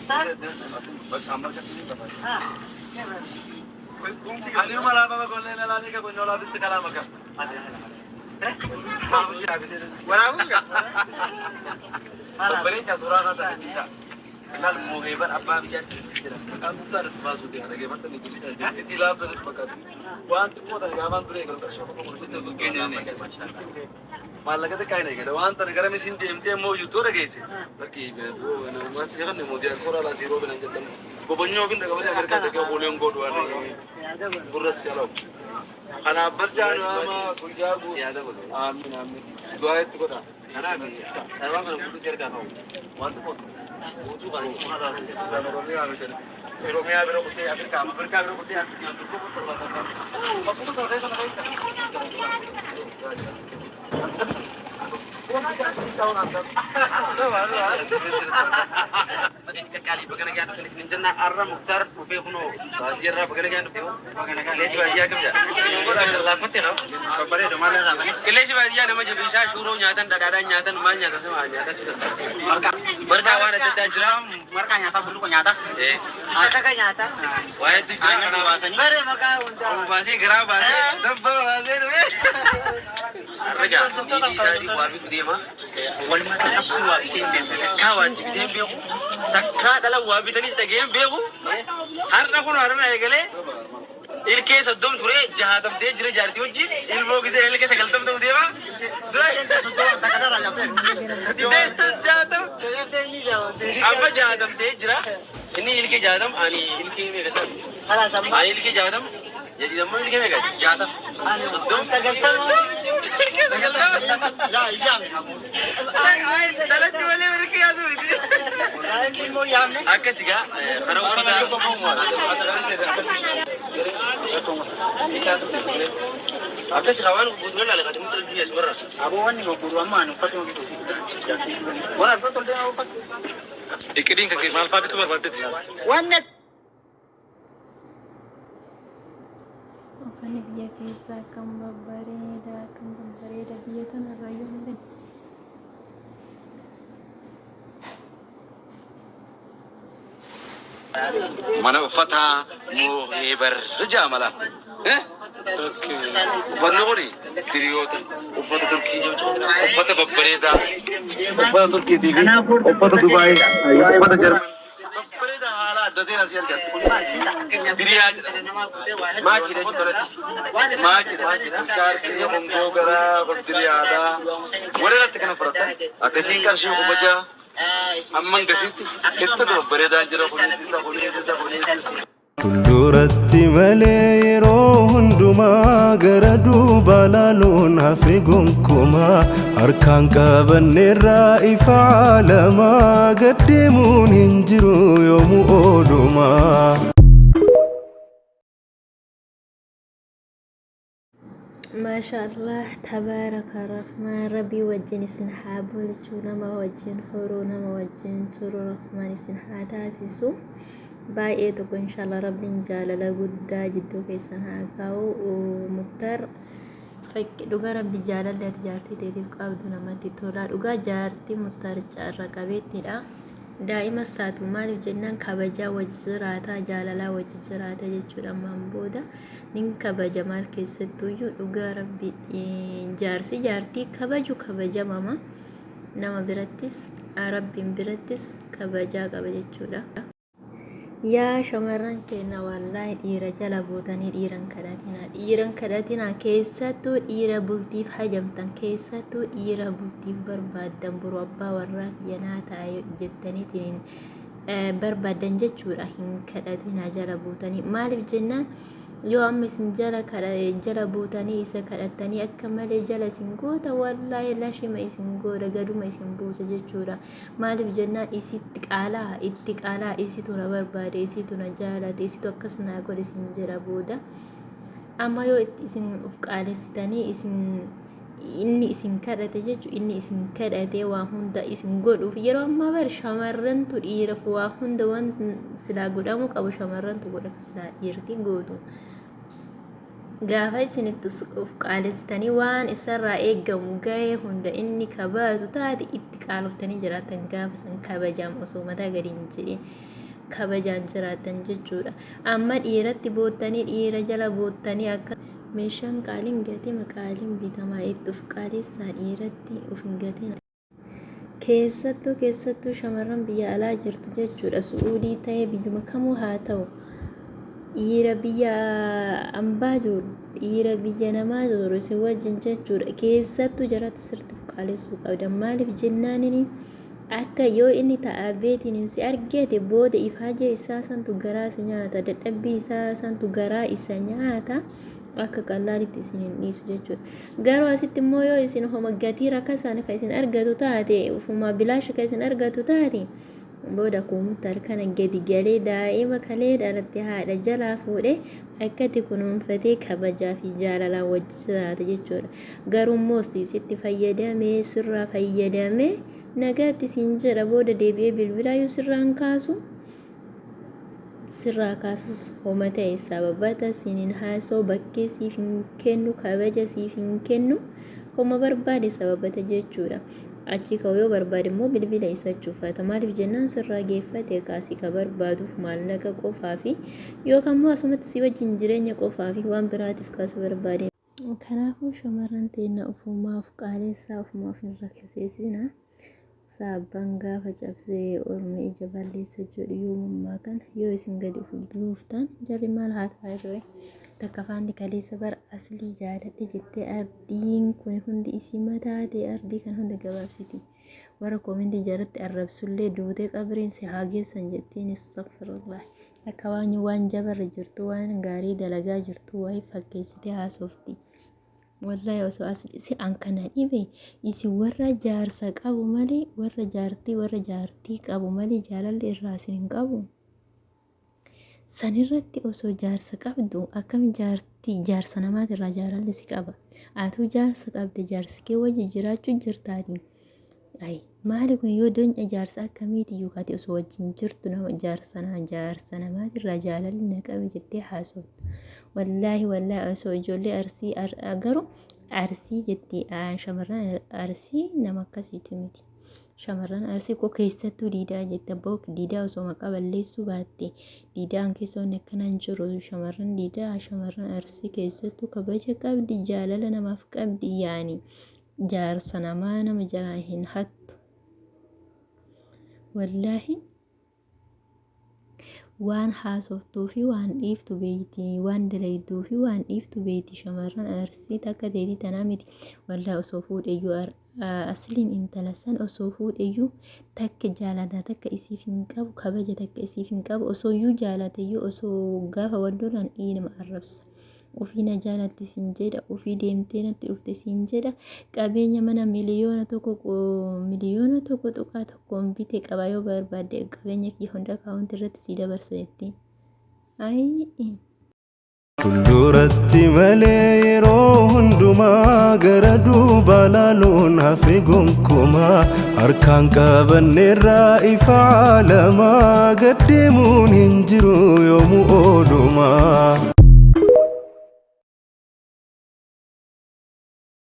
بس عمر كتير ها أنا ما لا بقول لنا لا نيجا كنا لا بنت كلامك ما بيجي عبيد ولا هو برين جسورا هذا كنال موهبة أبا بيجي كان مصدر فاسو دي أنا جبت نيجي تيجي لاب زلت بكات وان تقول أنا جامان بري كلام شو بقول لك كيني أنا माल लगा तो क्या नहीं करे वहाँ तो नगर में सिंधी एमटी मौजूद हो रहे हैं बाकी वो ना सिर्फ नहीं मोदी असोरा ला सिरो बना जाता है वो बन्यों भी नगर में अगर कहते हैं बोलियों को डुआ नहीं बुरस चलो खाना बर्जान आमा गुजार बु आमीन आमीन दुआ है तो करा ना ना सर्वा में बुद्ध चेर का हो वहाँ तो वो जो करो वहाँ तो रोमी आवे तो रोमी आवे रो कुछ या फिर काम पर क्या रो कुछ या फिर तो को परवाता था बस तो कर दे सब kali bagana gyan tulis ninjana arra muktar rufe kuno jirra bagana gyan tulis lesi badia kamja la mate no bare do mala na lesi badia na maje bisa shuro nyatan dadada nyatan mal nyatan sama nyatan barka wana tata jira marka nyata bulu ko nyata ata ka nyata wa tu jira kana basani bare maka unda basi gra basi dabba basi arja bisa di wabi dema wal mata wa kawan jide be takka dala wabi tani tagem begu har na kono harna egale ilke saddum thure jahadam de jire jarti wajji ilmo gide ilke sagaltam do deva dura jenta saddum takada raja pe de jahadam amma jahadam de jira ini ilke jahadam ani ilke me gasa hala sam ani ilke jahadam jadi damma ilke me gasa jahadam saddum sagaltam ya ya ay dalat wale merke azu idi akasiga harawda akas kawan butuh lah lekat muter dia sebenarnya abu wani butuh aman patu gitu wala betul dia apa ikidin ke malfa itu berbadet wana afani dia kisah kamba bareda dia tanah rayuan ben mana ufata mu ibar jamala बनोरी तिरियोता ufata turki ufata babbareda ufata turki tigi ufata dubai ufata jerman babbareda hala adde nasiyal gat diriya maachi ne chokolate maachi star kiriya bongo gara babdiriyada wala takana farata akasin karshi ubaja amman gasiti itta babbareda jira khulisi Kulluratti malee yeroo hundumaa gara duuba laaluun hafe gonkumaa harkaan qabanneerraa ifa caalamaa gaddeemuun hin jiru yoomuu oolumaa. ما شاء الله تبارك الرحمن ربي وجن سنحاب ولجونا ما وجن حرونا ما وجن ترو رحمن سنحاتا سيسو باي تكون إن شاء الله ربي جالل قدا جدو كيسان هاكاو ومتر فك دوغا ربي جالل لا تجارتي تيتيف قابدونا ما تطولا دوغا جارتي متر جارة قبيتي دا دائما ستاتو مالي جنان كبجا وجزراتا جاللا وجزراتا جيشورا مانبودا نين كبجا مال كيستو يو دوغا ربي جارسي جارتي كبجا ماما نما براتيس ربي براتيس كبجا جيشورا yaa shamarran keenya wallahi dhiira jala bootanii dhiiran kadhatina keessattuu dhiira bultiif hajamtan keessattuu dhiira bultiif barbaadan boruu abbaa warraa kiyyanaa ta'a jettaniitiin barbaadan jechuudha hin kadhatina jala bootanii maaliif jennaan yoo amma isin jala bootanii isa kadhatanii akka malee jala isin goota wallahi lashima isin gooda gaduma isin buusa jechuudha maaliif jennaan itti qaalaa isitu na barbaade isitu na jaalate isitu akkas naa godhe isin jala booda amma yoo itti isin uf qaalessitanii inni isin kadhate jechuudha inni isin kadhate waa hunda isin godhuuf yeroo ammaa bar shamarrantu dhiiraaf waa hunda waan silaa godhamu qabu shamarrantu godha silaa dhiirti gootu gaafa isinitti of qaalessitanii waan isarraa eeggamu ga'ee hunda inni kabaju taate itti qaaloftanii jiraatan gaafa san kabajaan osoo mataa gadi hin jedhin kabajaan jiraatan jechuudha. Amma dhiiratti boottanii dhiira jala boottanii akka meeshaan qaaliin gatima qaaliin bitamaa itti of qaaleessaa dhiiratti of hin gatin. Keessattuu shamarran biyya alaa jirtu jechuudha. Su'uudii ta'ee biyyuma kamuu haa ta'u. Dhiira biyya ambaa jiru dhiira biyya namaa jiru si wajjin jechuudha. Keessattuu jaratti sirriitti of qaaleessuu qabda. Maaliif jennaanini akka yoo inni ta'aa beetiin si argate booda ifaajee isaa santu garaa isa nyaata, dadhabbii isaa santu garaa isa nyaata. Akka qallaalitti isin hin dhiisu jechuudha. Garuu asitti immoo yoo isin homa gatii rakasaan kan isin argatu taate ufuma bilaash kan isin argatu taate booda kuumutti harkana gadi galee daa'ima kalee dhalatti haadha jalaa fuudhee akkatti kunuunfatee kabajaa fi jaalalaan wajjin jiraata jechuudha. Garuu immoo sitti fayyadamee sirraa fayyadamee nagaatti isin jedha booda deebi'ee bilbilaayyuu sirraa kaasus homa ta'e sababata siniin haasoo bakkee siif hin kennu kabaja siif hin kennu homa barbaade sababata jechuudha. Achi ka'uu yoo barbaade immoo bilbila isa cuufata. Maaliif jennaan sirraa geeffate kaasii ka barbaaduuf maallaqa qofaa fi yookaan immoo asumatti si wajjin jireenya qofaa fi waan biraatiif kaasa barbaade. Kanaafuu shamarran teenya ofumaaf qaaleessaa ofumaaf hin rakkaseessina. Saabban gaafa cabsee ormi ija balleessa jedhu yoomummaa kana yoo isin gadi of buuftan jarri maal haa ta'e ture takka faanti kaleessa bara aslii jaaladhe jettee ardiin kun hundi isii mataa ta'e ardii kan hunda gabaabsiti. Warra koomintii jaratti arrabsullee duutee qabriin si haa geessan jettiin astaghfirullah. Akka waan jabarra jirtu waan gaarii dalagaa jirtu waa'ee fakkeessitee haasofti. Wallahi osoo si ankana dhibe isi warra jaarsa qabu malee warra jaartii qabu malee jaalalli irraa isin hin qabu. Sanirratti osoo jaarsa qabdu akkam jaarsa namaati irraa jaalalli si qaba. Atuu jaarsa qabde jaarsi kee wajji jiraachuu jirtaati. Maali kun yoo doonyaa jaarsa akkamiiti yookaati osoo wajjin jirtu nama jaarsa namaati irraa jaalalli na qabe jettee haasoftu. Wallahi osoo ijoollee arsii agaruu arsii jettee shamarran arsii nama akkasiiti miti. Shamarran arsii koo keessattuu diidaa jette book diidaa osoo maqaa balleessuu baatte diidaan keessa wanni akkanaan jiru shamarran diidaa shamarran arsii keessattuu kabaja qabdi jaalala namaaf qabdi yaani jaarsa namaa nama jalaa hin hattu. Wallahi waan haasoftuu fi waan dhiiftu beeyti waan dalayduu fi waan dhiiftu beeyti shamarran arsii takka deetii tanaa miti. Wallahi osoo fuudheyyuu asliin intala san osoo fuudheyyuu takka jaalataa takka isiif hin qabu kabaja takka isiif hin qabu osoo iyyuu jaalateyyuu osoo gaafa wallolaan nama arrabsa. Ofii na jaalatti siin jedha ofii deemtee natti dhufte siin jedha qabeenya mana miliyoona tokko tuqaa tokkoon bitee qaba yoo barbaadde qabeenya kiyya hunda akaawunti irratti sii dabarsa jettiin. Fuulduratti malee yeroo hundumaa gara duuba laaluun hafe gonkumaa harkaan qabanneerraa ifa caalamaa gaddeemuun hin jiru yoomuu oolumaa.